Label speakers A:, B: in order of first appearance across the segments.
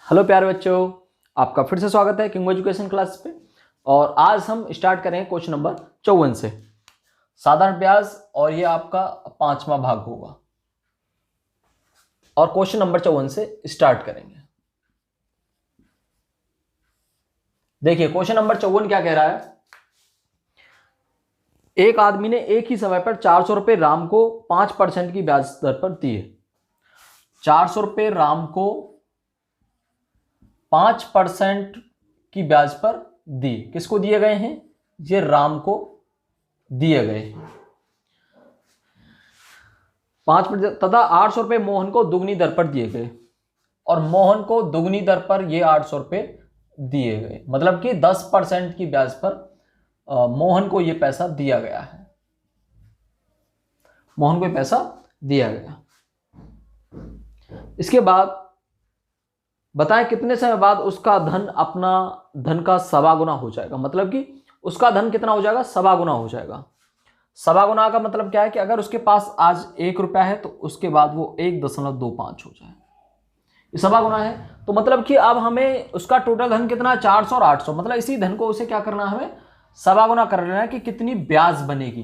A: Hello प्यारे बच्चों, आपका फिर से स्वागत है किंग एजुकेशन क्लास पे। और आज हम स्टार्ट करेंगे क्वेश्चन नंबर 54 से, साधारण ब्याज। और ये आपका 5वां भाग होगा। और क्वेश्चन नंबर 54 से स्टार्ट करेंगे। देखिए क्वेश्चन नंबर 54 क्या कह रहा है। एक आदमी ने एक ही समय पर 400 रुपये राम को 5% की ब्याज दर पर दिए। 400 रुपये राम को 5% की ब्याज पर दी। किसको दिए गए हैं? ये राम को दिए गए हैं 5%, तथा 800 रुपये मोहन को दुगनी दर पर दिए गए। और मोहन को दुगनी दर पर ये 800 रुपये दिए गए, मतलब कि 10% की ब्याज पर मोहन को ये पैसा दिया गया है। मोहन को ये पैसा दिया गया। इसके बाद बताएं कितने समय बाद उसका धन अपना धन का सवा गुना हो जाएगा। मतलब कि उसका धन कितना हो जाएगा? सवा गुना हो जाएगा। सवा गुना का मतलब क्या है कि अगर उसके पास आज 1 रुपया है तो उसके बाद वो 1.25 हो जाए, ये सवा गुना है। तो मतलब कि अब हमें उसका टोटल धन कितना? 400 और 800, मतलब इसी धन को उसे क्या करना है? हमें सवा गुना कर लेना है कि कितनी ब्याज बनेगी।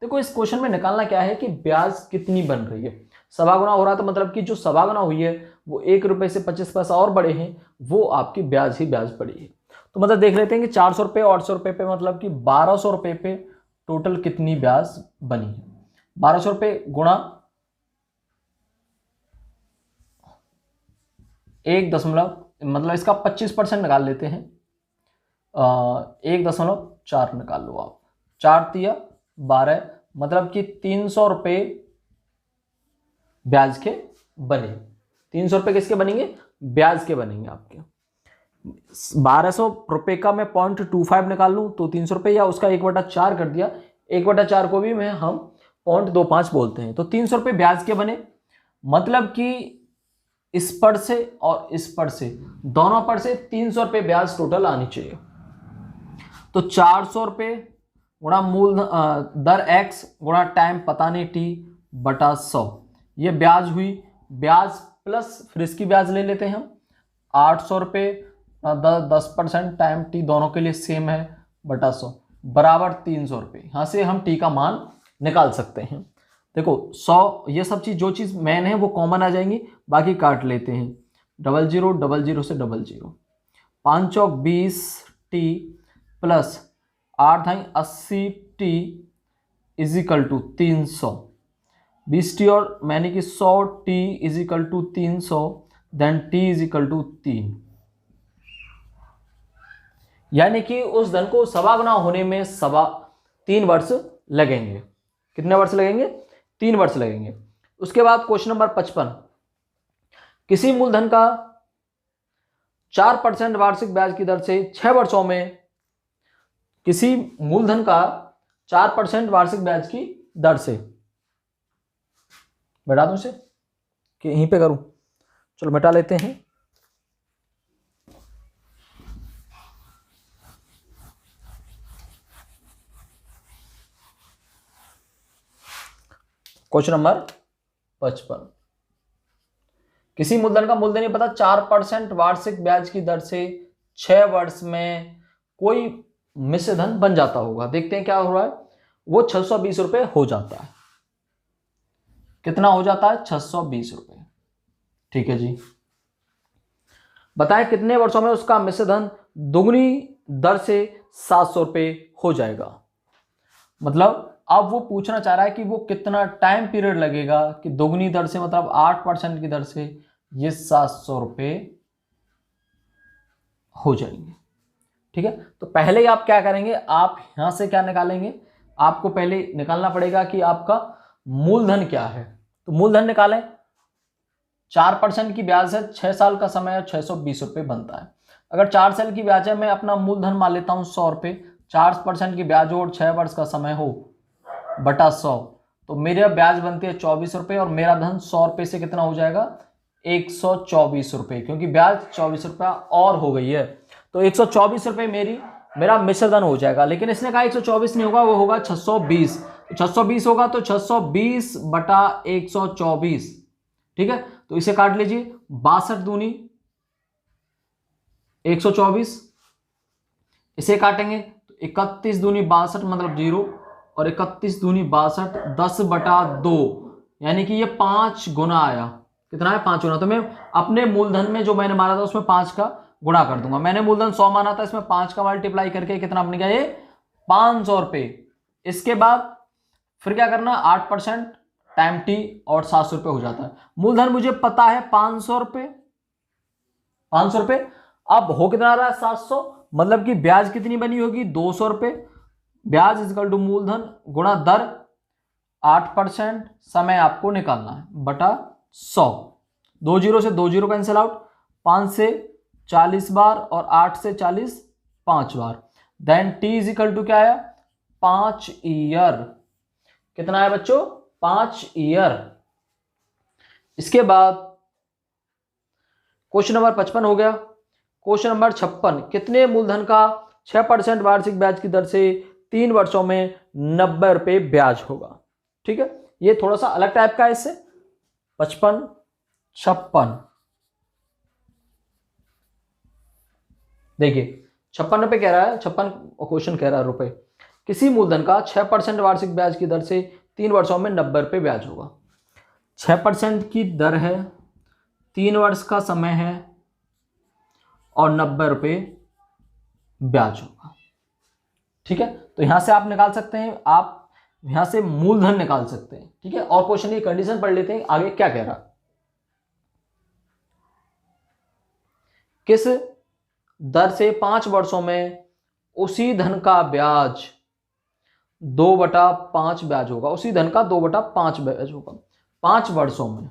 A: देखो इस क्वेश्चन में निकालना क्या है कि ब्याज कितनी बन रही है। सवा गुना हो रहा है तो मतलब कि जो सवा गुना हुई है वो 1 रुपये से 25 पैसा और बड़े हैं, वो आपकी ब्याज ही ब्याज पड़ी है। तो मतलब देख लेते हैं कि 400 रुपये 800 रुपये पे मतलब कि 1200 रुपये पे टोटल कितनी ब्याज बनी है। 1200 रुपये गुणा 1 दशमलव, मतलब इसका 25% निकाल लेते हैं। 1.4 निकाल लो आप। 4 तिया 12, मतलब कि 300 रुपये ब्याज के बने। 300 रुपये किसके बनेंगे? ब्याज के बनेंगे आपके। 1200 रुपये का मैं 0.25 निकाल लूँ तो 300 रुपये, या उसका 1/4 कर दिया। 1/4 को भी हम 0.25 बोलते हैं। तो 300 रुपये ब्याज के बने, मतलब कि इस पर से और इस पर से, दोनों पर से 300 रुपये ब्याज टोटल आनी चाहिए। तो 400 रुपये गुणा मूल दर x गुणा टाइम पता नहीं t बटा 100, ये ब्याज हुई। ब्याज प्लस फिर इसकी ब्याज ले लेते हैं हम 800 रुपये 10% टाइम t, दोनों के लिए सेम है, बटा 100 बराबर 300 रुपये। यहाँ से हम t का मान निकाल सकते हैं। देखो 100, ये सब चीज़ जो चीज़ मेन है वो कॉमन आ जाएंगी, बाकी काट लेते हैं। 00 00 से 00, 5 चौक 20 t प्लस 8 धाई 80 t इजिकल टू 300। 20 टी और मैंने कि 100 t is equal to 300, then t is equal to 3। यानी कि उस धन को सवा गुना होने में 3 वर्ष लगेंगे। कितने वर्ष लगेंगे? 3 वर्ष लगेंगे। उसके बाद क्वेश्चन नंबर 55, किसी मूलधन का 4% वार्षिक ब्याज की दर से 6 वर्षों में, किसी मूलधन का 4% वार्षिक ब्याज की दर से, बैठा दूं इसे कि यहीं पे करूं? चलो मिटा लेते हैं। क्वेश्चन नंबर 55, किसी मूलधन का मूलधन नहीं पता, 4% वार्षिक ब्याज की दर से 6 वर्ष में कोई मिश्र धन बन जाता होगा। देखते हैं क्या हो रहा है। वो 620 रुपये हो जाता है। कितना हो जाता है? 620 रुपये। ठीक है जी। बताएं कितने वर्षों में उसका मिश्र धन दुगनी दर से 700 रुपये हो जाएगा। मतलब अब वो पूछना चाह रहा है कि वो कितना टाइम पीरियड लगेगा कि दोगुनी दर से, मतलब 8% की दर से ये 700 रुपये हो जाएंगे। ठीक है, तो पहले ही आप क्या करेंगे, आप यहां से क्या निकालेंगे? आपको पहले निकालना पड़ेगा कि आपका मूलधन क्या है। तो मूलधन निकालें। 4% की ब्याज है, 6 साल का समय है, 620 रुपये बनता है। अगर 4 साल की ब्याज है, मैं अपना मूलधन मान लेता हूं 100 रुपये, 4% की ब्याज हो और 6 वर्ष का समय हो, बटा 100, तो मेरे ब्याज बनती है 24 रुपये और मेरा धन 100 रुपये से कितना हो जाएगा? 124 रुपये, क्योंकि ब्याज 24 रुपया और हो गई है। तो 124 रुपये मेरा मिश्र धन हो जाएगा। लेकिन इसने कहा 124 नहीं होगा, वो होगा 620। 620 होगा तो 620 बटा 124। ठीक है, तो इसे काट लीजिए। 62 दूनी 124, इसे काटेंगे तो 31 दूनी 62 मतलब 0, और 31 दूनी 62 10/2, यानी कि ये 5 गुना आया। कितना है? 5 गुना। तो मैं अपने मूलधन में जो मैंने माना था उसमें 5 का गुणा कर दूंगा। मैंने मूलधन 100 माना था, इसमें 5 का मल्टीप्लाई करके कितना बन गया? ये 500 रुपये। इसके बाद फिर क्या करना? 8% टाइम टी और 700 रुपये हो जाता है। मूलधन मुझे पता है 500 रुपये, 500 रुपये। अब हो कितना रहा है? 700, मतलब कि ब्याज कितनी बनी होगी? 200 रुपये। ब्याज इजकल टू मूलधन गुणा दर 8%, समय आपको निकालना है बटा 100। 2 जीरो से 2 जीरो कैंसिल आउट, 5 से 40 बार और 8 से 40 5 बार। देन टी इजिकल टू क्या आया? 5 ईयर। कितना है बच्चों? 5 ईयर। इसके बाद क्वेश्चन नंबर 55 हो गया। क्वेश्चन नंबर 56, कितने मूलधन का 6% वार्षिक ब्याज की दर से 3 वर्षों में 90 रुपये ब्याज होगा? ठीक है, ये थोड़ा सा अलग टाइप का है इससे। 55 56, देखिए 56 रुपये कह रहा है, 56 क्वेश्चन कह रहा है रुपए। किसी मूलधन का 6% वार्षिक ब्याज की दर से 3 वर्षों में 90 रुपये ब्याज होगा। 6% की दर है, 3 वर्ष का समय है और 90 रुपये ब्याज होगा। ठीक है, तो यहां से आप निकाल सकते हैं, आप यहां से मूलधन निकाल सकते हैं। ठीक है, और क्वेश्चन की कंडीशन पढ़ लेते हैं आगे क्या कह रहा। किस दर से 5 वर्षों में उसी धन का ब्याज 2/5 ब्याज होगा? उसी धन का 2/5 ब्याज होगा 5 वर्षों में।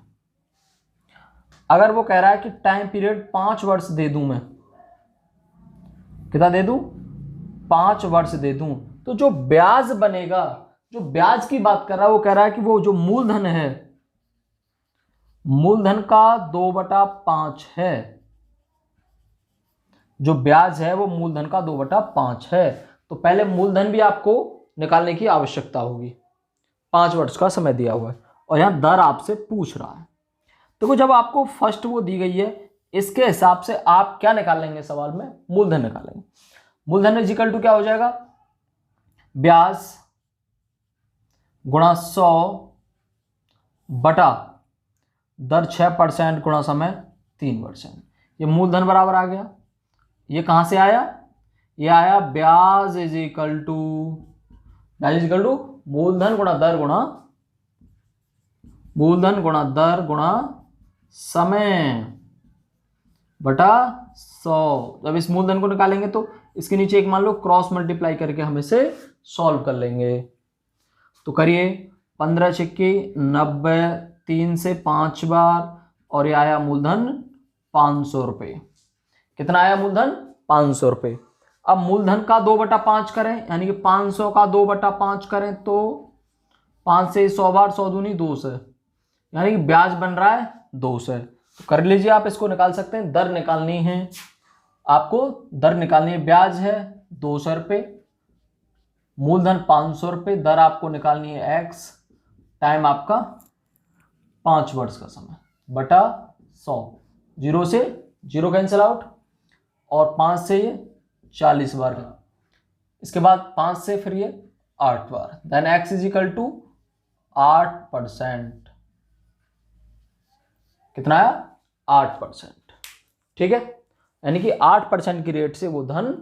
A: अगर वो कह रहा है कि टाइम पीरियड 5 वर्ष दे दूं, मैं कितना दे दूं? 5 वर्ष दे दूं, तो जो ब्याज बनेगा, जो ब्याज की बात कर रहा है, वो कह रहा है कि वो जो मूलधन है, मूलधन का 2/5 है। जो ब्याज है वो मूलधन का 2/5 है। तो पहले मूलधन भी आपको निकालने की आवश्यकता होगी। 5 वर्ष का समय दिया हुआ है और यहां दर आपसे पूछ रहा है। तो जब आपको फर्स्ट वो दी गई है, इसके हिसाब से आप क्या निकाल लेंगे? सवाल में मूलधन निकालेंगे। मूलधन इक्वल टू क्या हो जाएगा? ब्याज गुणा 100 बटा दर 6% गुणा समय 3%। ये मूलधन बराबर आ गया। ये कहां से आया? ये आया ब्याज इज इक्वल टू मूलधन गुणा दर गुणा मूलधन गुणा दर गुणा समय बटा 100। जब इस मूलधन को निकालेंगे तो इसके नीचे एक मान लो क्रॉस मल्टीप्लाई करके हम इसे सॉल्व कर लेंगे। तो करिए 15 छिक्की 90, 3 से 5 बार, और ये आया मूलधन 500 रुपये। कितना आया मूलधन? 500 रुपये। अब मूलधन का 2/5 करें, यानी कि 500 का 2/5 करें तो 5 से 100 बार, 100 दूनी 200, यानी कि ब्याज बन रहा है 200। तो कर लीजिए, आप इसको निकाल सकते हैं। दर निकालनी है आपको, दर निकालनी है। ब्याज है 200 रुपये, मूलधन 500 रुपये, दर आपको निकालनी है x, टाइम आपका 5 वर्ष का समय बटा 100। 0 से 0 कैंसिल आउट, और 5 से ये 40 बार, इसके बाद 5 से फिर ये 8 बार। Then x is equal to 8%। कितना आया? 8%। ठीक है, यानी कि 8% की रेट से वो धन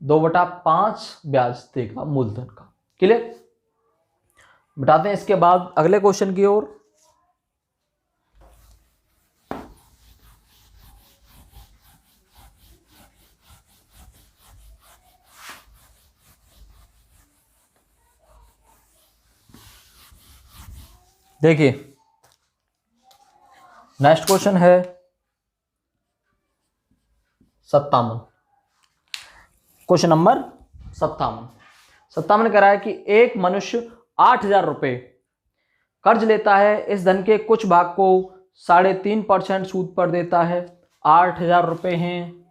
A: 2/5 ब्याज देगा मूलधन का। क्लियर? बताते हैं इसके बाद अगले क्वेश्चन की ओर। देखिए नेक्स्ट क्वेश्चन है 57। क्वेश्चन नंबर 57 कह रहा है कि एक मनुष्य 8,000 रुपये कर्ज लेता है, इस धन के कुछ भाग को 3.5% सूद पर देता है। 8,000 रुपये हैं,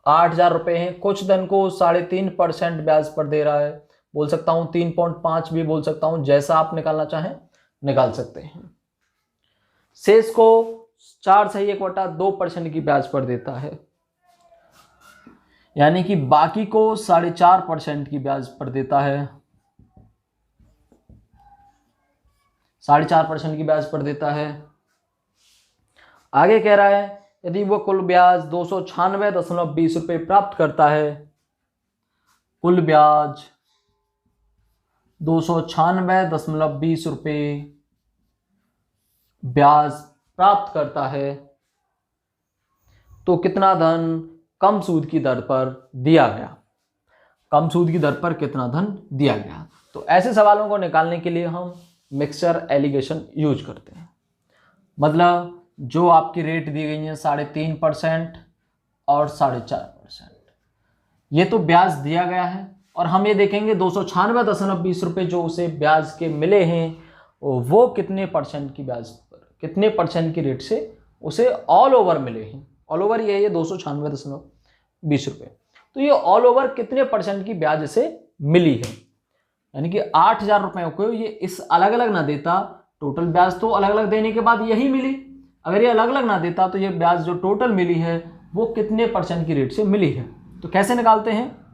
A: 8,000 रुपये हैं, कुछ धन को 3.5% ब्याज पर दे रहा है। बोल सकता हूं 3.5 भी बोल सकता हूं, जैसा आप निकालना चाहें निकाल सकते हैं। शेष को 4.1/2% की ब्याज पर देता है, यानी कि बाकी को 4.5% की ब्याज पर देता है, 4.5% की ब्याज पर देता है। आगे कह रहा है यदि वो कुल ब्याज 296.20 रुपये प्राप्त करता है, कुल ब्याज 296.20 रुपये ब्याज प्राप्त करता है, तो कितना धन कम सूद की दर पर दिया गया, कम सूद की दर पर कितना धन दिया गया। तो ऐसे सवालों को निकालने के लिए हम मिक्सचर एलिगेशन यूज करते हैं। मतलब जो आपकी रेट दी गई है 3.5% और 4.5%, ये तो ब्याज दिया गया है, और हम ये देखेंगे 296.20 रुपये जो उसे ब्याज के मिले हैं वो कितने परसेंट की ब्याज पर, कितने परसेंट की रेट से उसे ऑल ओवर मिले हैं। ऑल ओवर ये है 296.20 रुपये, तो ये ऑल ओवर कितने परसेंट की ब्याज से मिली है, यानी कि 8,000 रुपये को ये इस अलग अलग ना देता, टोटल ब्याज तो अलग अलग देने के बाद यही मिली, अगर ये अलग अलग ना देता तो ये ब्याज जो टोटल मिली है वो कितने परसेंट की रेट से मिली है। तो कैसे निकालते हैं,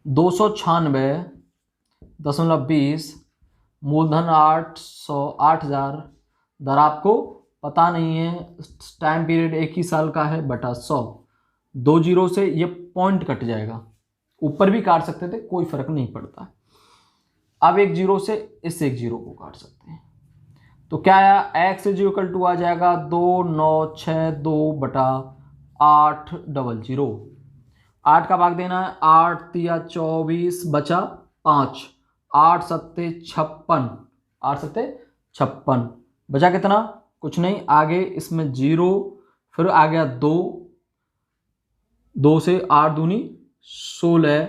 A: 296.20 मूलधन 8,000, दर आपको पता नहीं है, टाइम पीरियड एक ही साल का है, बटा 100, 2 जीरो से ये पॉइंट कट जाएगा, ऊपर भी काट सकते थे, कोई फर्क नहीं पड़ता। अब एक जीरो से इस एक जीरो को काट सकते हैं, तो क्या आया, x इज इक्वल टू आ जाएगा 2962/800। 8 का भाग देना है, 8 तिया 24 बचा 5, 8 सत्ते 56, 8 सत्ते 56, बचा कितना, कुछ नहीं, आगे इसमें जीरो, फिर आ गया 2, 2 से 8 दूनी 16,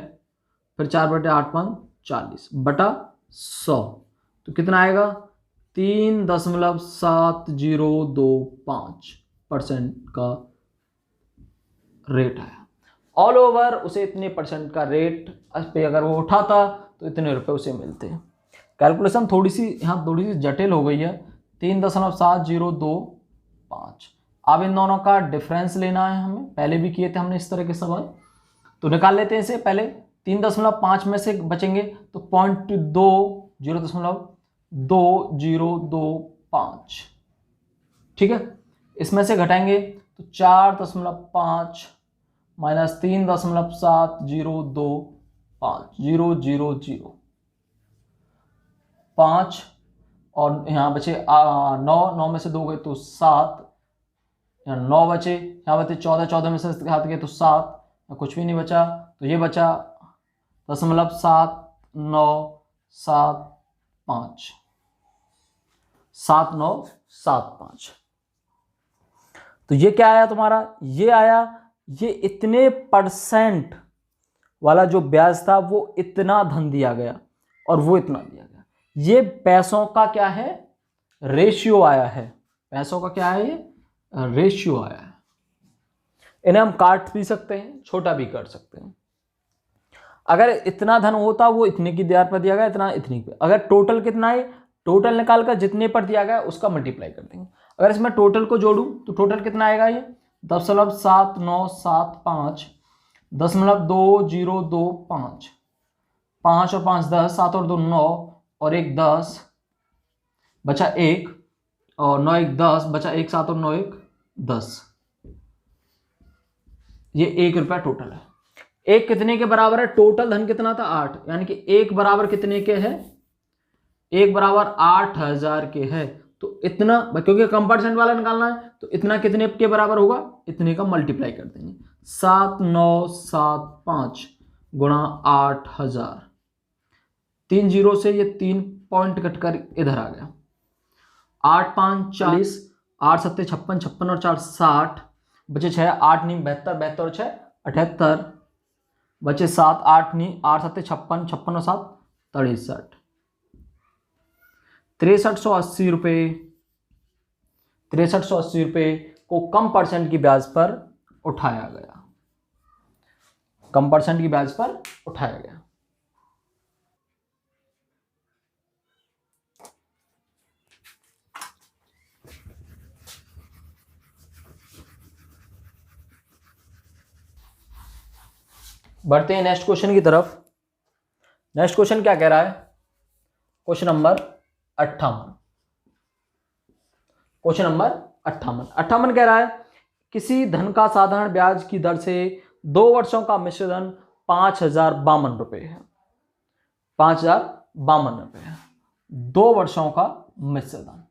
A: फिर 4/8 40 बटा 100, तो कितना आएगा 3.7025% का रेट आया। ऑल ओवर उसे इतने परसेंट का रेट पे अगर वो उठाता तो इतने रुपए उसे मिलते हैं। कैलकुलेशन थोड़ी सी यहाँ थोड़ी सी जटिल हो गई है, 3.7025। अब इन दोनों का डिफरेंस लेना है हमें, पहले भी किए थे हमने इस तरह के सवाल, तो निकाल लेते हैं इसे। पहले 3.5 में से बचेंगे तो 0.2025, ठीक है, इसमें से घटाएंगे तो 4.5 माइनस 3.7025, 0.005, और यहाँ बचे 9 में से 2 गए तो 7, यहाँ 9 बचे, यहाँ बचे 14 में से 7 गए तो 7, कुछ भी नहीं बचा, तो ये बचा 0.7975, 7975। तो ये क्या आया तुम्हारा, ये आया, ये इतने परसेंट वाला जो ब्याज था वो इतना धन दिया गया और वो इतना दिया गया। ये पैसों का क्या है, रेशियो आया है, पैसों का क्या है, ये रेशियो आया है। इन्हें हम काट भी सकते हैं, छोटा भी कर सकते हैं। अगर इतना धन होता वो इतने की दर पर दिया गया, इतना इतनी पे, अगर टोटल कितना है, टोटल निकाल कर जितने पर दिया गया उसका मल्टीप्लाई कर देंगे। अगर इसमें टोटल को जोड़ूं तो टोटल कितना आएगा, ये 10.7975, 10.2025, 5 और 5 10, 7 और 2 9, और 1 10, बचा 1, और 9 1 10, बचा 1 7 और 9 1 10, ये 1 रुपया टोटल है। 1 कितने के बराबर है, टोटल धन कितना था 8, यानी कि 1 बराबर कितने के है, 1 बराबर 8,000 के है, तो इतना, क्योंकि कम परसेंट वाला निकालना है तो इतना कितने के बराबर होगा, इतने का मल्टीप्लाई कर देंगे, 7975 गुणा 8,000, 3 जीरो से ये 3 पॉइंट कटकर इधर आ गया, 8 5 40, 8 7 56, 56 और 4 60, बचे 6, 8 9 72, 72 और 6 78, बचे 7, 8 9 8 7 56, 56 और 7 63, 6380 रुपये, 6380 रुपये को कम परसेंट की ब्याज पर उठाया गया, कम परसेंट की ब्याज पर उठाया गया। बढ़ते हैं नेक्स्ट क्वेश्चन की तरफ। नेक्स्ट क्वेश्चन क्या कह रहा है? Question number 58। क्वेश्चन नंबर 58 कह रहा है किसी धन का साधारण ब्याज की दर से 2 वर्षों का मिश्र धन 5052 रुपये है। 5052 रुपये है 2 वर्षों का मिश्र धन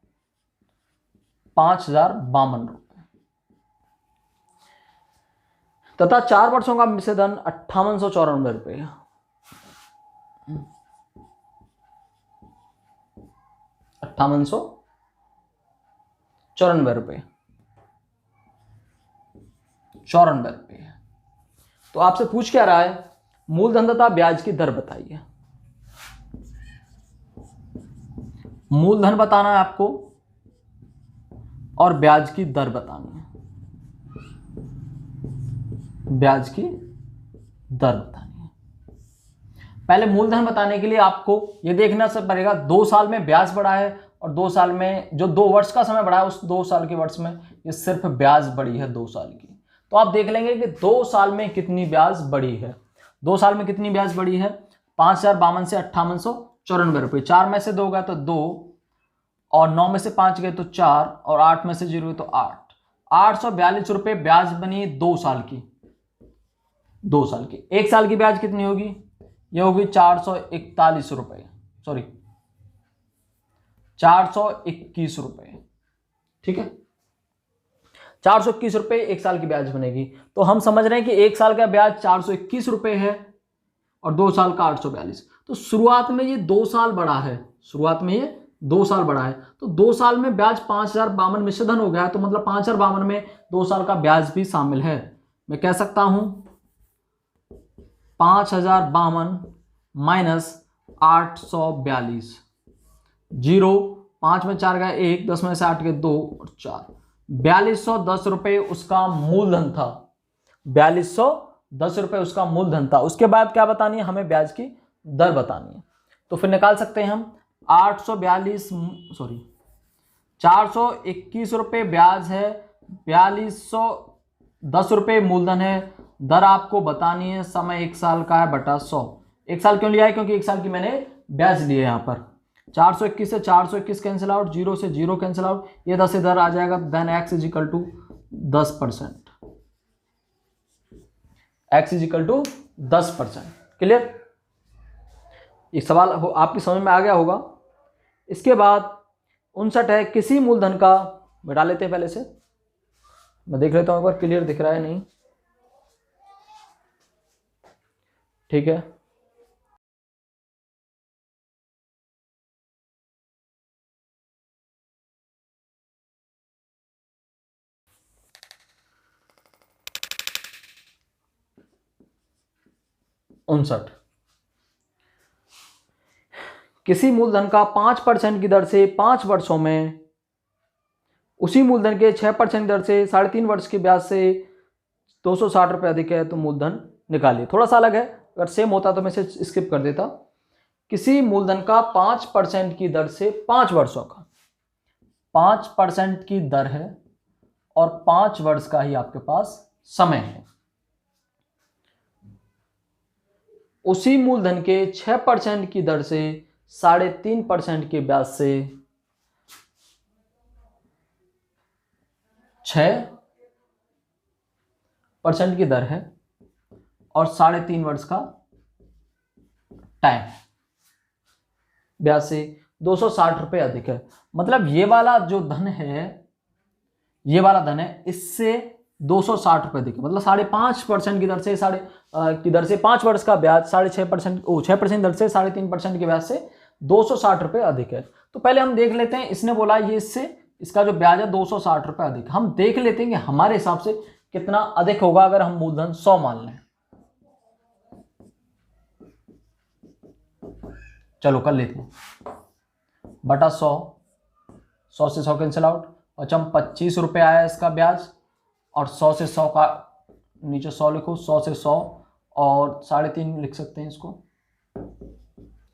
A: 5052 रुपये तथा 4 वर्षों का मिश्र धन 5894 रुपये है। 5894 रुपये 94 रुपये। तो आपसे पूछ क्या रहा है? मूलधन तथा ब्याज की दर बताइए। मूलधन बताना है आपको और ब्याज की दर बतानी है। ब्याज की दर बतानी है। पहले मूलधन बताने के लिए आपको यह देखना से पड़ेगा 2 साल में ब्याज बढ़ा है और 2 साल में जो 2 वर्ष का समय बढ़ा है उस 2 साल के वर्ष में ये सिर्फ ब्याज बढ़ी है 2 साल की। तो आप देख लेंगे कि 2 साल में कितनी ब्याज बढ़ी है। 2 साल में कितनी ब्याज बढ़ी है? 5052 से 5894 रुपये। 4 में से 2 गया तो 2 और 9 में से 5 गए तो 4 और 8 में से 0 गए तो 8। 842 रुपये ब्याज बनी 2 साल की। 2 साल की। 1 साल की ब्याज कितनी होगी? ये होगी 441 रुपये, सॉरी 421 रुपये। ठीक है, 421 रुपये 1 साल की ब्याज बनेगी। तो हम समझ रहे हैं कि 1 साल का ब्याज 421 रुपये है और 2 साल का 842। तो शुरुआत में ये 2 साल बढ़ा है। शुरुआत में ये 2 साल बढ़ा है तो 2 साल में ब्याज 5052 मिश्र धन हो गया है। तो मतलब 5052 में 2 साल का ब्याज भी शामिल है। मैं कह सकता हूं 5052 माइनस 842, 0, 5 में 4 गए 1, 10 में से 8 गए 2 और 4, 4210 रुपये उसका मूलधन था। 4210 रुपये उसका मूलधन था। उसके बाद क्या बतानी है? हमें ब्याज की दर बतानी है। तो फिर निकाल सकते हैं हम 421 रुपये ब्याज है, 4210 रुपये मूलधन है। दर आपको बतानी है, समय 1 साल का है बटा 100। 1 साल क्यों लिया है? क्योंकि 1 साल की मैंने ब्याज ली है। यहाँ पर 421 से 421 कैंसिल आउट, 0 से 0 कैंसिल आउट, ये 10 इधर आ जाएगा। Then x is equal to 10%। x is equal to 10%। Clear? ये सवाल आपकी समझ में आ गया होगा। इसके बाद 59 है किसी मूलधन का, मिटा लेते हैं पहले से, मैं देख लेता हूं एक बार क्लियर दिख रहा है नहीं। ठीक है, उनसठ किसी मूलधन का 5% की दर से 5 वर्षों में उसी मूलधन के 6% की दर से 3.5 वर्ष के ब्याज से 260 रुपये अधिक है तो मूलधन निकालिए। थोड़ा सा अलग है, अगर सेम होता तो मैं इसे स्किप कर देता। किसी मूलधन का 5% की दर से 5 वर्षों का, 5% की दर है और 5 वर्ष का ही आपके पास समय है। उसी मूलधन के 6% की दर से 3.5% के ब्याज से 6% की दर है और 3.5 वर्ष का टाइम है। ब्याज से 260 रुपये अधिक है। मतलब ये वाला जो धन है, ये वाला धन है, इससे 260 रुपये अधिक है। मतलब 5.5% की दर से 5 वर्ष का ब्याज 6% दर से 3.5% के ब्याज से 260 रुपये अधिक है। तो पहले हम देख लेते हैं, इसने बोला ये इसका जो ब्याज है 260 रुपये अधिक। हम देख लेते हैं कि हमारे हिसाब से कितना अधिक होगा अगर हम मूलधन 100 मान लें। चलो कर लेते हैं, बटा 100, 100 से 100 कैंसिल आउट, और 25 रुपये आया इसका ब्याज, और 100 से 100 का नीचे 100 लिखो, 100 से 100 और 3.5 लिख सकते हैं इसको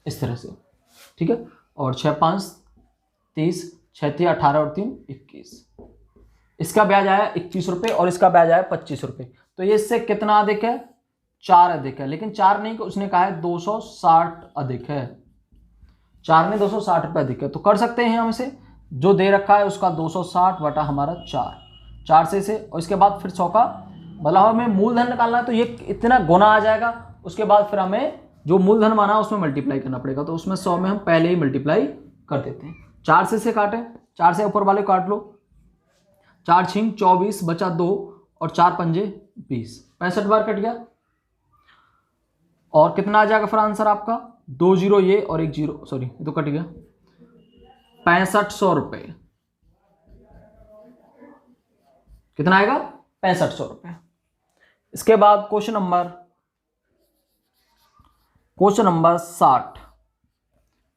A: इस तरह से। ठीक है, और 6 5 30, 6 3 18 और 3 21। इसका ब्याज आया 21 रुपये और इसका ब्याज आया 25 रुपये। तो ये इससे कितना अधिक है? 4 अधिक है, लेकिन 4 नहीं, उसने कहा है 260 अधिक है, 4 ने 260 रुपये अधिक है। तो कर सकते हैं हम इसे, जो दे रखा है उसका 260 बटा हमारा 4 से और इसके बाद फिर 100 का, मतलब हमें मूलधन निकालना है तो ये इतना गुना आ जाएगा, उसके बाद फिर हमें जो मूलधन माना उसमें मल्टीप्लाई करना पड़ेगा। तो उसमें 100 में हम पहले ही मल्टीप्लाई कर देते हैं। 4 से काटें, 4 से ऊपर वाले काट लो, 4 छिंग 24 बचा 2 और 4 पंजे 20, 65 बार कट गया। और कितना आ जाएगा फिर आंसर आपका, 2 जीरो ये और 1 जीरो, सॉरी ये तो कट गया, 6500 रुपये। कितना आएगा, 6500 रुपये। इसके बाद क्वेश्चन नंबर 60,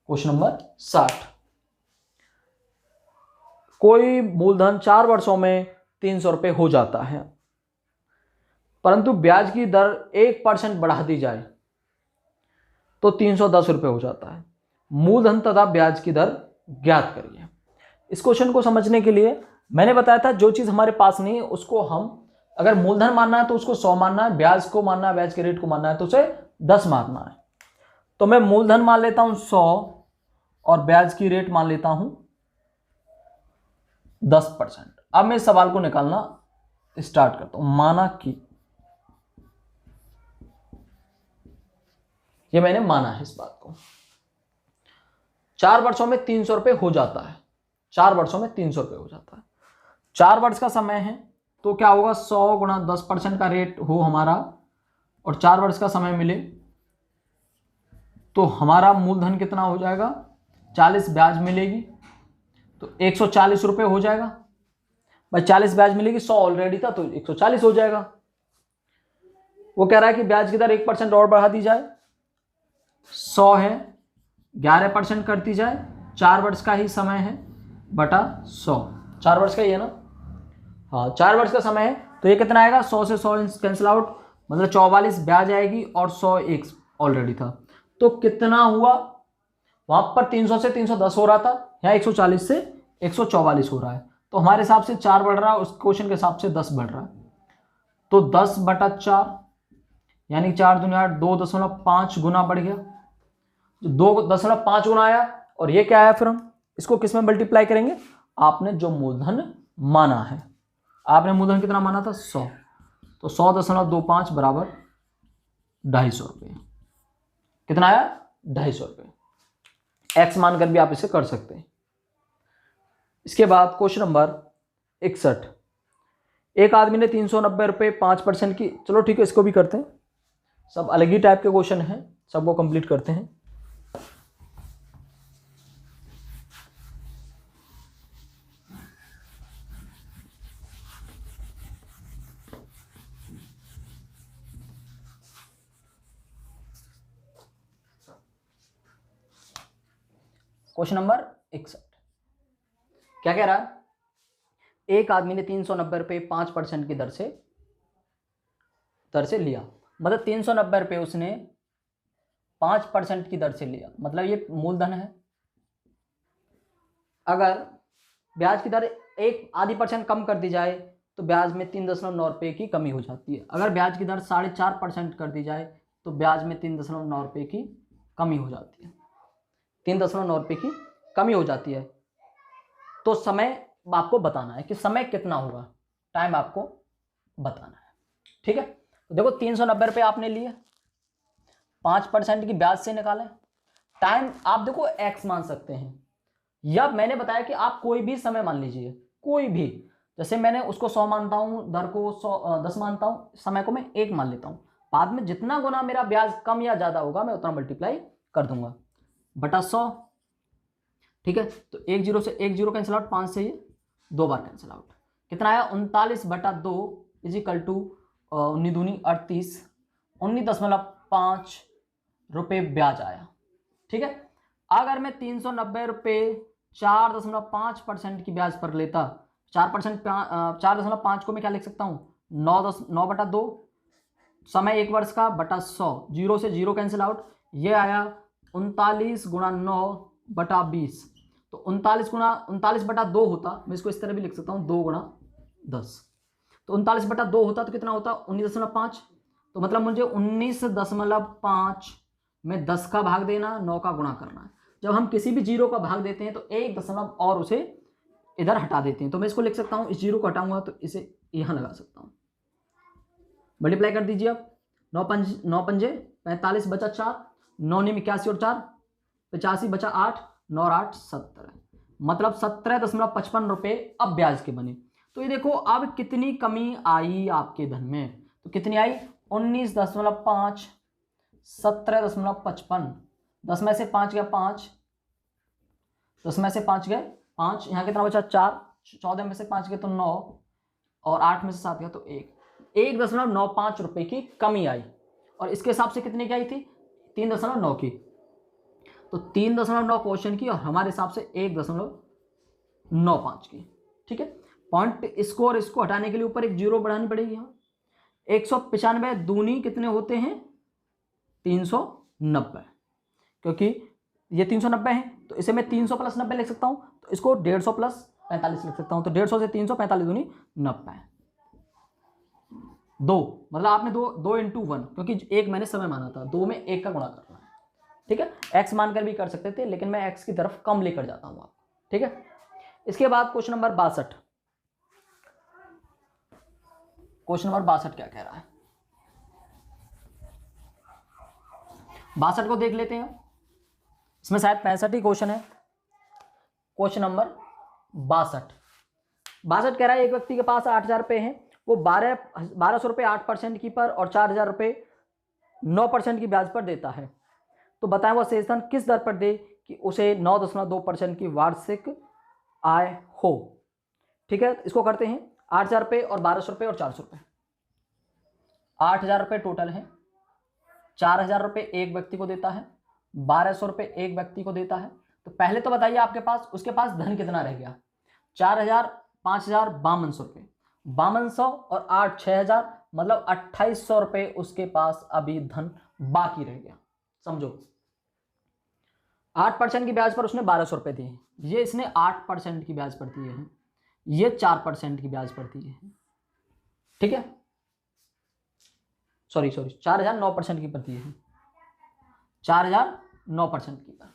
A: क्वेश्चन नंबर 60। कोई मूलधन 4 वर्षों में 300 रुपये हो जाता है, परंतु ब्याज की दर 1% बढ़ा दी जाए तो 310 रुपये हो जाता है। मूलधन तथा ब्याज की दर ज्ञात करिए। इस क्वेश्चन को समझने के लिए मैंने बताया था, जो चीज हमारे पास नहीं है उसको हम, अगर मूलधन मानना है तो उसको 100 मानना है, ब्याज को मानना है, ब्याज के रेट को मानना है तो उसे 10 मानना है। तो मैं मूलधन मान लेता हूं 100 और ब्याज की रेट मान लेता हूं 10%। अब मैं इस सवाल को निकालना स्टार्ट करता हूं। माना कि, ये मैंने माना है इस बात को, 4 वर्षों में 300 रुपये हो जाता है, 4 वर्षों में 300 रुपये हो जाता है। 4 वर्ष का समय है तो क्या होगा, 100 गुणा 10% का रेट हो हमारा, और 4 वर्ष का समय मिले तो हमारा मूलधन कितना हो जाएगा, 40 ब्याज मिलेगी तो 140 रुपये हो जाएगा। भाई 40 ब्याज मिलेगी, 100 ऑलरेडी था तो 140 हो जाएगा। वो कह रहा है कि ब्याज की दर 1% और बढ़ा दी जाए, 100 है 11% कर दी जाए, 4 वर्ष का ही समय है बटा 100, 4 वर्ष का ही है ना, हाँ 4 वर्ष का समय है। तो ये कितना आएगा, 100 से 100 कैंसिल आउट, मतलब 44 ब्याज आएगी और 100 एक ऑलरेडी था। तो कितना हुआ, वहां पर 300 से 310 हो रहा था, यहाँ 140 से 144 हो रहा है। तो हमारे हिसाब से 4 बढ़ रहा है, उस क्वेश्चन के हिसाब से 10 बढ़ रहा है। तो 10 बटा 4 यानी 4 दूनी 8, 2.5 गुना बढ़ गया, 2.5 गुना आया। और ये क्या आया, फिर हम इसको किस में मल्टीप्लाई करेंगे, आपने जो मूलधन माना है, आपने मूलधन कितना माना था 100, तो 100.25 बराबर 250 रुपये। कितना आया, 250 रुपये। एक्स मानकर भी आप इसे कर सकते हैं। इसके बाद क्वेश्चन नंबर 61। एक आदमी ने 390 रुपये 5% की, चलो ठीक है इसको भी करते हैं, सब अलग ही टाइप के क्वेश्चन हैं, सबको कंप्लीट करते हैं। क्वेश्चन नंबर 61 क्या कह रहा है, एक आदमी ने 390 रुपये 5% की दर से लिया, मतलब 390 रुपये उसने 5% की दर से लिया, मतलब ये मूलधन है। अगर ब्याज की दर 1.5% कम कर दी जाए तो ब्याज में 3.9 रुपये की कमी हो जाती है। अगर ब्याज की दर 4.5% कर दी जाए तो ब्याज में 3.9 रुपये की कमी हो जाती है, 3.9 रुपये की कमी हो जाती है। तो समय आपको बताना है कि समय कितना होगा, टाइम आपको बताना है, ठीक है। तो देखो 390 रुपये आपने लिए, 5% की ब्याज से निकालें, टाइम आप देखो एक्स मान सकते हैं, या मैंने बताया कि आप कोई भी समय मान लीजिए, कोई भी, जैसे मैंने उसको 100 मानता हूं, दर को 10 मानता हूं, समय को मैं 1 मान लेता हूं, बाद में जितना गुना मेरा ब्याज कम या ज्यादा होगा मैं उतना मल्टीप्लाई कर दूंगा बटा 100, ठीक है। तो 1 जीरो से 1 जीरो कैंसिल आउट, 5 से ये 2 बार कैंसिल आउट, कितना आया 39 बटा 2 इजिकल टू 19 दूनी 38, 19.5 रुपये ब्याज आया, ठीक है। अगर मैं 390 रुपये 4.5% की ब्याज पर लेता, 4.5 को मैं क्या लिख सकता हूँ, 9 बटा 2, समय 1 वर्ष का बटा 100, 0 से 0 कैंसिल आउट, ये आया 39 गुणा 9 बटा 20। तो 39 बटा 2 होता, मैं इसको इस तरह भी लिख सकता हूँ 2 गुणा 10, तो 39 बटा 2 होता तो कितना होता 19.5, तो मतलब मुझे 19.5 में 10 का भाग देना, 9 का गुणा करना है। जब हम किसी भी जीरो का भाग देते हैं तो 1 दशमलव और उसे इधर हटा देते हैं। तो मैं इसको लिख सकता हूं, इस जीरो को हटाऊंगा तो इसे यहां लगा सकता हूं। मल्टीप्लाई कर दीजिए आप, 9 पंजे 45 बचा 4, 9 निम 81 और 4 85 बचा 8, 9 और 8 17, मतलब 17.55 रुपए अब ब्याज के बने। तो ये देखो अब कितनी कमी आई आपके धन में, तो कितनी आई 19.5, 17.55, 10 में से 5 गया 5, 10 में से 5 गए 5, यहाँ कितना बचा 4, 14 में से 5 गए तो 9, और 8 में से 7 गया तो 1.95 रुपए की कमी आई। और इसके हिसाब से कितने की आई थी 3.9 की, तो 3.9 क्वेश्चन की और हमारे हिसाब से 1.95 की। ठीक है, पॉइंट इसको और इसको हटाने के लिए ऊपर एक जीरो बढ़ानी पड़ेगी। यहाँ 195 दूनी कितने होते हैं 390, क्योंकि ये 390 है तो इसे मैं 300 प्लस 90 लिख सकता हूं, तो इसको 150 प्लस 45 लिख सकता हूं। तो 150 से 300, 45 दूनी 90, 2 मतलब आपने 2 इंटू 1, क्योंकि एक मैंने समय माना था, 2 में 1 का गुणा करना है। ठीक है, x मानकर भी कर सकते थे, लेकिन मैं x की तरफ कम लेकर जाता हूं आपको। ठीक है, इसके बाद क्वेश्चन नंबर 62, क्वेश्चन नंबर 62 क्या कह रहा है 62 को देख लेते हैं। इसमें शायद 65 ही क्वेश्चन है। क्वेश्चन नंबर 62 कह रहा है एक व्यक्ति के पास 8,000 रुपए हैं, वो 1200 रुपए 8% की पर और 4,000 रुपए 9% की ब्याज पर देता है। तो बताएं वह शेष धन किस दर पर दे कि उसे 9.2% की वार्षिक आय हो। ठीक है, इसको करते हैं 8,000 रुपए और 1200 रुपए और 400 रुपए, 8,000 रुपए टोटल है, 4,000 रुपए एक व्यक्ति को देता है, 1200 रुपए एक व्यक्ति को देता है। तो पहले तो बताइए आपके पास उसके पास धन कितना रह गया 4,000, 5,000 5200 रुपए, 5200 और 8 6,000, मतलब 2,800 रुपए उसके पास अभी धन बाकी रह गया। समझो 8% की ब्याज पर उसने 1200 रुपए दिए, ये इसने 8% की ब्याज पर दिए हैं, ये 4% की ब्याज पर दिए हैं। ठीक है, सॉरी 4,000 9% की पर दिए हैं, 4,000 9% की पर।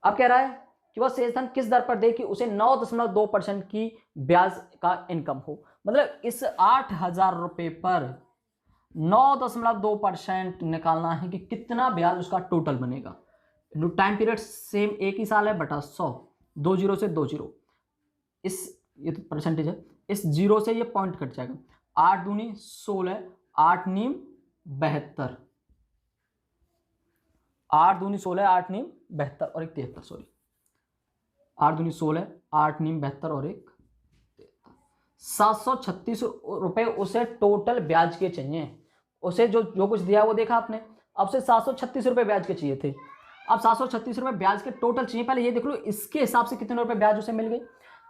A: अब कह रहा है कि वह शेष धन किस दर पर दे कि उसे 9.2% की ब्याज का इनकम हो। मतलब इस 8,000 रुपए पर 9.2% निकालना है कि कितना ब्याज उसका टोटल बनेगा। टाइम पीरियड सेम एक ही साल है बटा 100, 2 जीरो से 2 जीरो, ये तो परसेंटेज है, इस जीरो से ये पॉइंट कट जाएगा। 8 दूनी 16, 8 नीम 72, 8 दूनी 16, 8 नीम 72 और एक 73, सॉरी 8 दूनी 16, 8 नीम 72 और एक 736 रुपए उसे टोटल ब्याज के चाहिए। उसे जो कुछ दिया वो देखा आपने, अब से 736 रुपए ब्याज के चाहिए थे, अब 736 रुपए ब्याज के टोटल चाहिए। पहले ये देख लो इसके हिसाब से कितने रुपए ब्याज उसे मिल गई।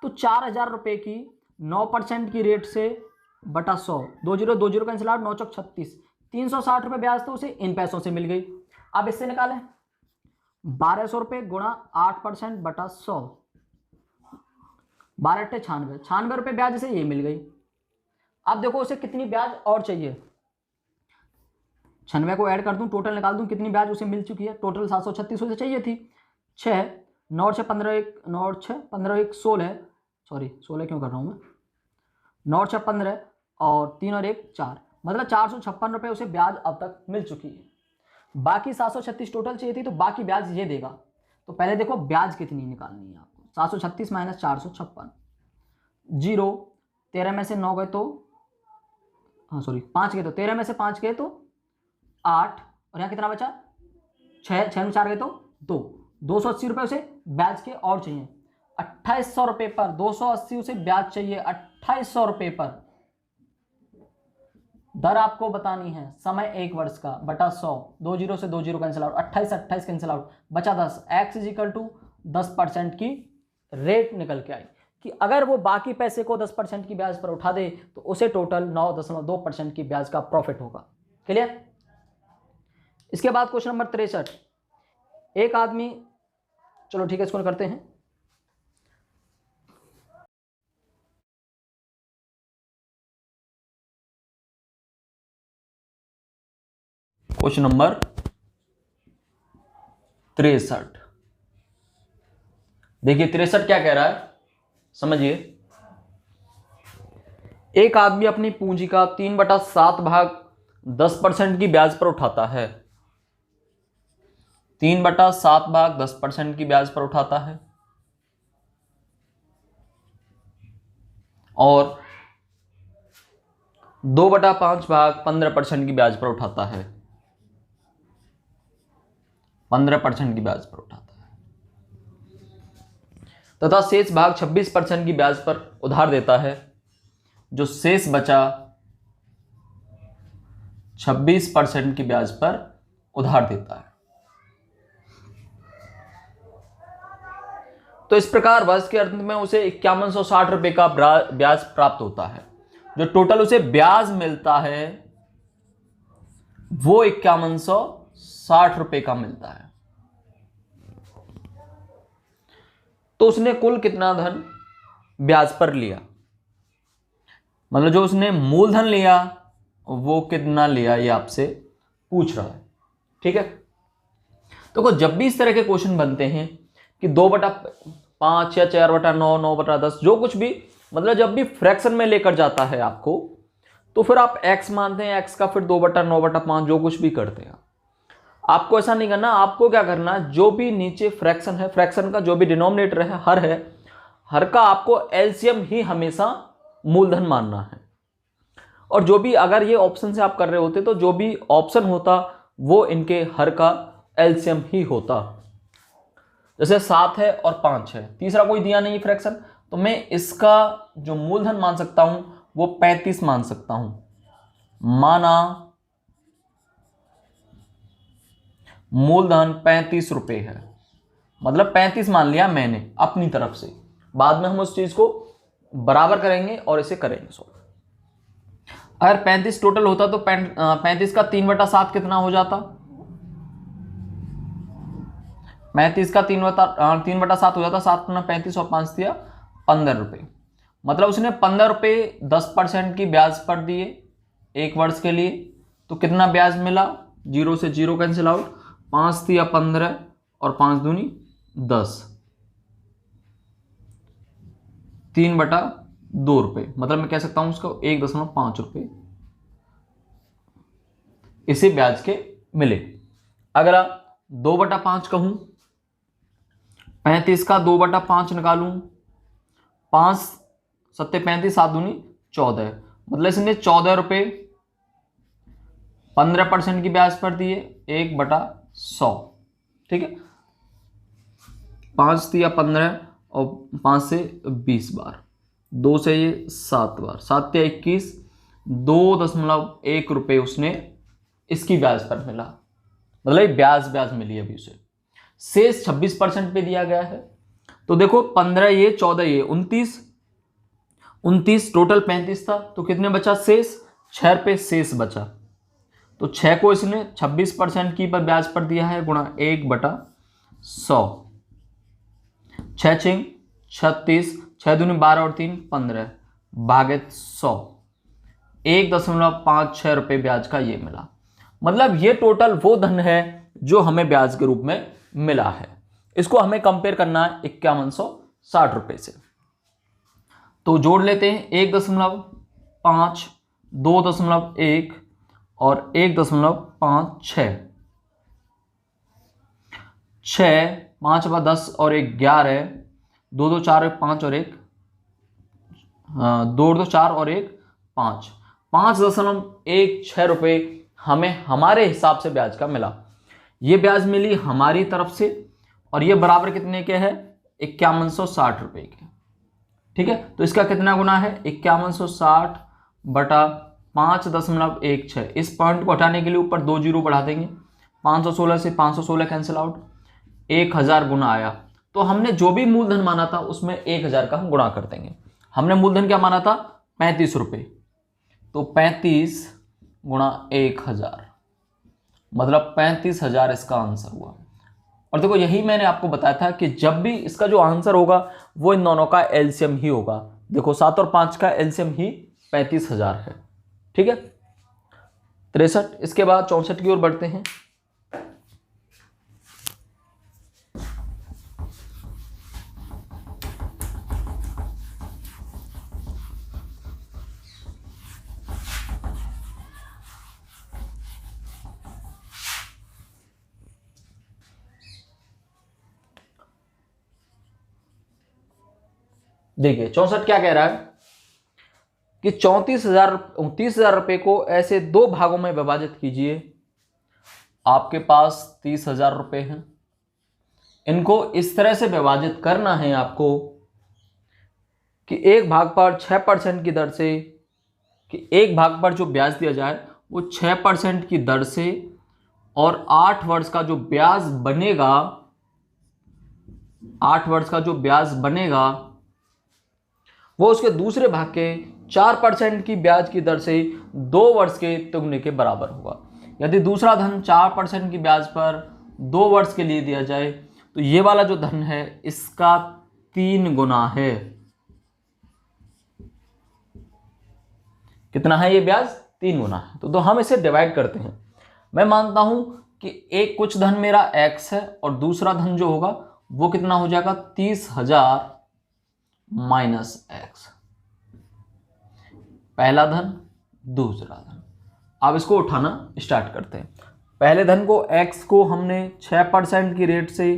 A: तो 4,000 रुपए की 9% की रेट से बटा 100, 2 जीरो कैंसिल आउट, 9 चौक 36, 360 रुपए ब्याज तो उसे इन पैसों से मिल गई। अब इससे निकालें 1200 रुपए गुणा 8% बटा 100, 12 अट्ठे 96, 96 रुपए ब्याज इसे ये मिल गई। अब देखो उसे कितनी ब्याज और चाहिए, 96 को ऐड कर दूं, टोटल निकाल दूं कितनी ब्याज उसे मिल चुकी है। टोटल 736 उसे चाहिए थी, 6 9 6 15 1 9 6 15 1 16, सॉरी 16 क्यों कर रहा हूं मैं, 9 6 15 और 3 और 1 4, मतलब 456 रुपए उसे ब्याज अब तक मिल चुकी है। बाकी 736 टोटल चाहिए थी, तो बाकी ब्याज ये देगा। तो पहले देखो ब्याज कितनी निकालनी है आपको, 736 माइनस 456, जीरो 13 में से 9 गए तो, हाँ सॉरी 5 गए तो 13 में से 5 गए तो 8, और यहाँ कितना बचा 6 में 4 गए तो 2, 280 रुपए उसे ब्याज के और चाहिए। 2,800 रुपए पर 280 उसे ब्याज चाहिए, 2,800 रुपए पर। दर आपको बतानी है, समय 1 वर्ष का बटा 100, 2 जीरो से 2 zero cancel out, 28 28 cancel out, बचा 10, x इज इक्वल टू 10% की रेट निकल के आई कि अगर वो बाकी पैसे को 10% की ब्याज पर उठा दे तो उसे टोटल 9.2% की ब्याज का प्रॉफिट होगा। क्लियर। इसके बाद क्वेश्चन नंबर 63, एक आदमी, चलो ठीक है इसको करते हैं। Question number 63। देखिए 63 क्या कह रहा है, समझिए। एक आदमी अपनी पूंजी का 3/7 भाग 10% की ब्याज पर उठाता है। 3/7 भाग 10% की ब्याज पर उठाता है और 2/5 भाग 15% की ब्याज पर उठाता है। 15% की ब्याज पर उठाता है तथा शेष भाग 26% की ब्याज पर उधार देता है। जो शेष बचा 26% की ब्याज पर उधार देता है। तो इस प्रकार वर्ष के अंत में उसे 5160 रुपए का ब्याज प्राप्त होता है। जो टोटल उसे ब्याज मिलता है वो 5160 रुपए का मिलता है। तो उसने कुल कितना धन ब्याज पर लिया, मतलब जो उसने मूलधन लिया वो कितना लिया, ये आपसे पूछ रहा है। ठीक है, तो जब भी इस तरह के क्वेश्चन बनते हैं कि 2/5 या 4/9, 9/10, जो कुछ भी, मतलब जब भी फ्रैक्शन में लेकर जाता है आपको, तो फिर आप x मानते हैं, x का फिर 2/9/5 जो कुछ भी करते हैं। आपको ऐसा नहीं करना, आपको क्या करना, जो भी नीचे फ्रैक्शन है, फ्रैक्शन का जो भी डिनोमिनेटर है, हर का आपको एलसीएम ही हमेशा मूलधन मानना है। और जो भी, अगर ये ऑप्शन से आप कर रहे होते तो जो भी ऑप्शन होता वो इनके हर का एलसीएम ही होता। जैसे 7 है और 5 है, तीसरा कोई दिया नहीं फ्रैक्शन, तो मैं इसका जो मूलधन मान सकता हूं वो 35 मान सकता हूं। माना मूलधन 35 रुपए है, मतलब 35 मान लिया मैंने अपनी तरफ से। बाद में हम उस चीज को बराबर करेंगे और इसे करेंगे सॉल्व। अगर 35 टोटल होता तो 35 का 3/7 कितना हो जाता, 35 का 3/7 हो जाता, 7 × 35 और 5 दिया 15 रुपए। मतलब उसने 15 रुपए 10% की ब्याज पर दिए 1 वर्ष के लिए। तो कितना ब्याज मिला, 0 से 0 कैंसिल आउट, 5 दिया 15 और 5 दूनी 10, 3/2 रुपए, मतलब मैं कह सकता हूं उसको 1.5 रुपए इसी ब्याज के मिले। अगला 2/5 कहूं, 35 का 2/5 निकालूं, 5 7 35, 7 दूनी 14, मतलब इसने 14 रुपए 15% की ब्याज पर दिए 1/100। ठीक है, 5 दिया 15 और 5 से 20 बार, 2 से ये 7 बार, 7 या 21, 2.1 रुपए उसने इसकी ब्याज पर मिला, मतलब ब्याज मिली अभी उसे। शेष 26% पे दिया गया है। तो देखो 15 ये, 14 ये, 29 टोटल 35 था, तो कितने बचा शेष, 6 रुपए शेष बचा। तो 6 को इसने 26% की पर ब्याज पर दिया है, गुणा 1/100, 6 6 36, 6 दूनी 12 और 3 15, भागित 100, 1.56 रुपए ब्याज का ये मिला। मतलब ये टोटल वो धन है जो हमें ब्याज के रूप में मिला है। इसको हमें कंपेयर करना है 5160 रुपए से। तो जोड़ लेते हैं, 1.5, 2.1 और 1.56, 6, 5 × 10 और 1 11, 2 2 4 5 और 1 2 2 4 और 1 5, 5.16 रुपए हमें हमारे हिसाब से ब्याज का मिला। ये ब्याज मिली हमारी तरफ से और ये बराबर कितने के है, 5160 रुपए के। ठीक है, तो इसका कितना गुना है, 5160 बटा 5.16। इस पॉइंट को हटाने के लिए ऊपर 2 जीरो बढ़ा देंगे, 516 से 516 कैंसिल आउट, 1000 गुना आया। तो हमने जो भी मूलधन माना था उसमें 1000 का हम गुणा कर देंगे। हमने मूलधन क्या माना था, 35 रुपए, तो 35 गुणा 1000, मतलब 35,000 इसका आंसर हुआ। और देखो यही मैंने आपको बताया था कि जब भी इसका जो आंसर होगा वो इन दोनों का एलसीएम ही होगा। देखो 7 और 5 का एलसीएम ही 35,000 है। ठीक है, 63। इसके बाद 64 की ओर बढ़ते हैं। देखिए 64 क्या कह रहा है कि 29,000 रुपए को ऐसे दो भागों में विभाजित कीजिए। आपके पास 30,000 रुपए हैं, इनको इस तरह से विभाजित करना है आपको कि एक भाग पर 6% की दर से, कि एक भाग पर जो ब्याज दिया जाए वो 6% की दर से, और 8 वर्ष का जो ब्याज बनेगा, 8 वर्ष का जो ब्याज बनेगा वो उसके दूसरे भाग के 4% की ब्याज की दर से 2 वर्ष के दुगने के बराबर होगा। यदि दूसरा धन 4% की ब्याज पर 2 वर्ष के लिए दिया जाए तो ये वाला जो धन है इसका 3 गुना है। कितना है ये ब्याज? 3 गुना है। तो हम इसे डिवाइड करते हैं। मैं मानता हूं कि एक कुछ धन मेरा x है और दूसरा धन जो होगा वो कितना हो जाएगा 30,000 माइनस x। पहला धन, दूसरा धन। अब इसको उठाना स्टार्ट करते हैं। पहले धन को x को हमने 6% की रेट से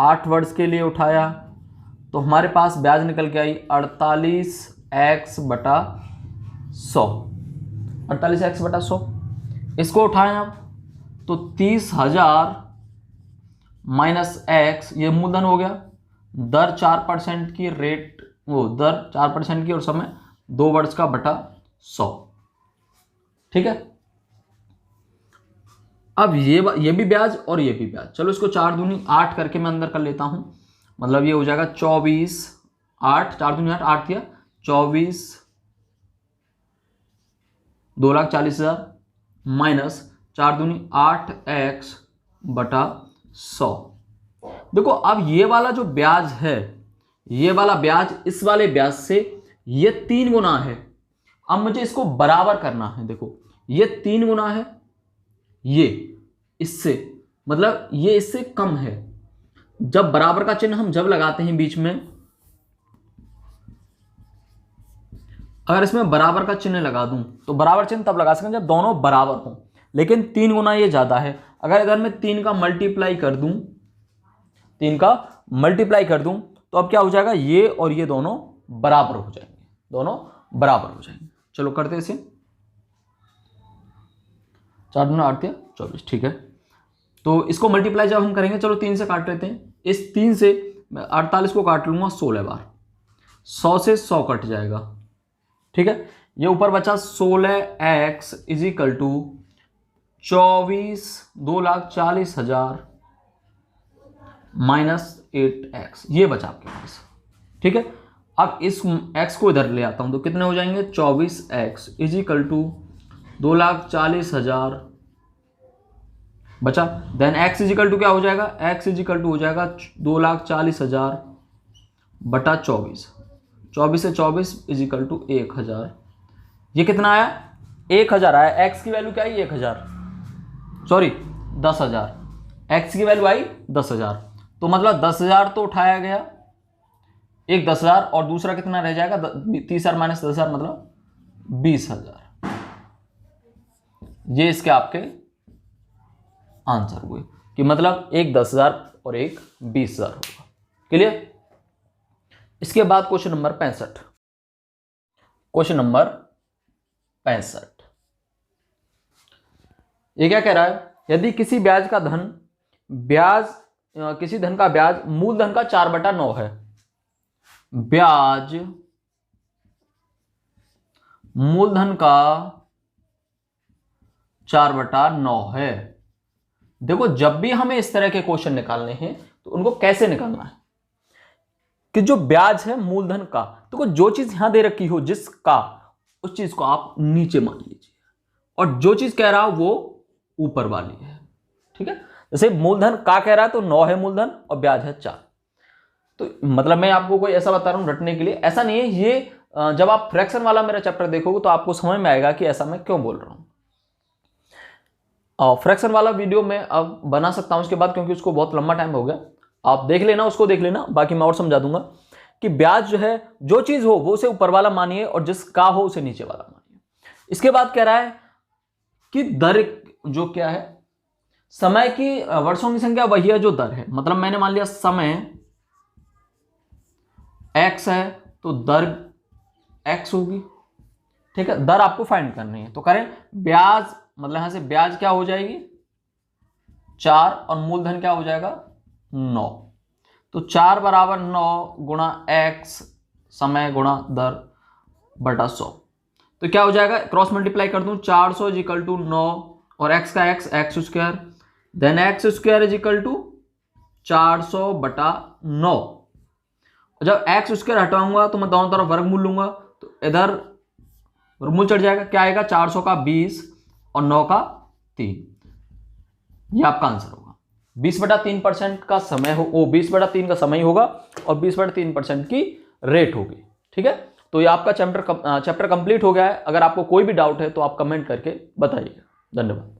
A: 8 वर्ष के लिए उठाया तो हमारे पास ब्याज निकल के आई 48x बटा 100। 48x बटा 100 इसको उठाएं आप तो 30,000 माइनस x, ये मूलधन हो गया, दर 4% की रेट, वो दर 4% की और समय 2 वर्ष का बटा 100। ठीक है। अब ये भी ब्याज और ये भी ब्याज। चलो इसको 4 दूनी 8 करके मैं अंदर कर लेता हूं। मतलब ये हो जाएगा 24, 8, 4 दूनी 8, 8 दिया 24, 2,40,000 माइनस 4 दूनी 8x बटा 100। देखो अब ये वाला जो ब्याज है, ये वाला ब्याज इस वाले ब्याज से ये 3 गुना है। अब मुझे इसको बराबर करना है। देखो ये 3 गुना है, ये इससे, मतलब ये इससे कम है। जब बराबर का चिन्ह हम जब लगाते हैं बीच में, अगर इसमें बराबर का चिन्ह लगा दूं तो बराबर चिन्ह तब लगा सकें जब दोनों बराबर हों, लेकिन 3 गुना ये ज्यादा है। अगर इधर मैं 3 का मल्टीप्लाई कर दूं, 3 का मल्टीप्लाई कर दूं तो अब क्या हो जाएगा, ये और ये दोनों बराबर हो जाएंगे, दोनों बराबर हो जाएंगे। चलो करते इसे, 4 दूना 8 या 24। ठीक है, तो इसको मल्टीप्लाई जब हम करेंगे, चलो 3 से काट लेते हैं। इस 3 से मैं 48 को काट लूंगा 16 बार, 100 से 100 कट जाएगा। ठीक है, ये ऊपर बचा 16x is equal to 2,40,000 minus 8x, ये बचा आपके पास। ठीक है, अब इस x को इधर ले आता हूं तो कितने हो जाएंगे, 24x इज इक्वल टू 2,40,000 बचा। Then x is equal to क्या हो जाएगा, x इज इक्वल टू हो जाएगा 2,40,000 बटा 24, 24 से 24 इज इक्वल टू 1,000। ये कितना आया, 1,000 आया। x की वैल्यू क्या आई, 1,000, सॉरी 10,000। x की वैल्यू आई 10,000, तो मतलब 10,000 तो उठाया गया, एक 10,000 और दूसरा कितना रह जाएगा, 30,000 माइनस 10,000 मतलब 20,000। ये इसके आपके आंसर हुए कि मतलब एक 10,000 और एक 20,000 होगा। क्लियर। इसके बाद क्वेश्चन नंबर 65। क्वेश्चन नंबर 65 ये क्या कह रहा है, यदि किसी ब्याज का धन किसी धन का ब्याज मूलधन का 4/9 है, ब्याज मूलधन का 4/9 है। देखो जब भी हमें इस तरह के क्वेश्चन निकालने हैं तो उनको कैसे निकालना है कि जो ब्याज है मूलधन का, तो जो चीज यहां दे रखी हो जिसका, उस चीज को आप नीचे मान लीजिए और जो चीज कह रहा हो वो ऊपर वाली है। ठीक है, जैसे मूलधन का कह रहा है तो 9 है मूलधन और ब्याज है 4। तो मतलब मैं आपको कोई ऐसा बता रहा हूं रटने के लिए, ऐसा नहीं है। ये जब आप फ्रैक्शन वाला मेरा चैप्टर देखोगे तो आपको समझ में आएगा कि ऐसा मैं क्यों बोल रहा हूं। फ्रैक्शन वाला वीडियो मैं अब बना सकता हूं उसके बाद, क्योंकि उसको बहुत लंबा टाइम हो गया। आप देख लेना, उसको देख लेना, बाकी मैं और समझा दूंगा कि ब्याज जो है, जो चीज हो वो उसे ऊपर वाला मानिए और जिसका हो उसे नीचे वाला मानिए। इसके बाद कह रहा है कि दर जो क्या है, समय की वर्षों की संख्या वही है जो दर है। मतलब मैंने मान लिया समय x है तो दर x होगी, ठीक है। दर आपको फाइंड करनी है, तो करें ब्याज, मतलब यहां से ब्याज क्या हो जाएगी 4 और मूलधन क्या हो जाएगा 9। तो 4 बराबर 9 गुणा x समय गुणा दर बटा 100। तो क्या हो जाएगा, क्रॉस मल्टीप्लाई कर दूं, 400 इज इक्वल टू 9 और x का x square, then x square is equal to 400 बटा 9। जब x स्क्वायर हटाऊंगा तो मैं दोनों तरफ वर्गमूल लूंगा, तो इधर वर्गमूल चढ़ जाएगा, क्या आएगा 400 का 20 और 9 का 3। ये आपका आंसर होगा। 20/3% का समय हो, 20/3 का समय होगा और 20/3% की रेट होगी, ठीक है। तो ये आपका चैप्टर कंप्लीट हो गया है। अगर आपको कोई भी डाउट है तो आप कमेंट करके बताइएगा। धन्यवाद।